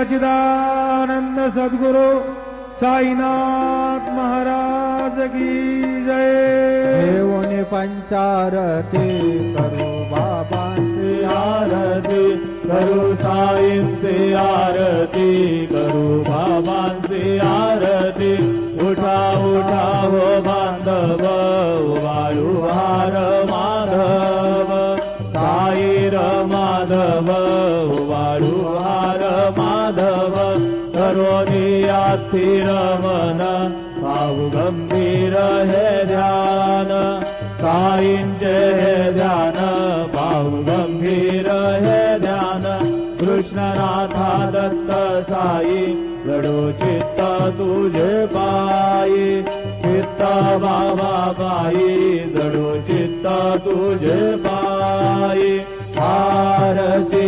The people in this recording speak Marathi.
सच्चिदानंद सद्गुरु साईनाथ महाराज की जय। देवोने पंचारती करो बाबांची आरती, करू साईंची आरती, करू बाबांची आरती। उठा उठा हो बांधव, उभारू हार माधव, साईर माधव, उभारू हार माधव। करोनी स्थिर मन, भाव गंभीर हे ध्यान, साईंचे हे ध्यान, भाव गंभीर हे ध्यान। कृष्णनाथा दत्त साई, जडो चित्त तुझे पायी, चित्त बाबा पायी, जडो चित्त तुझे पायी। आरती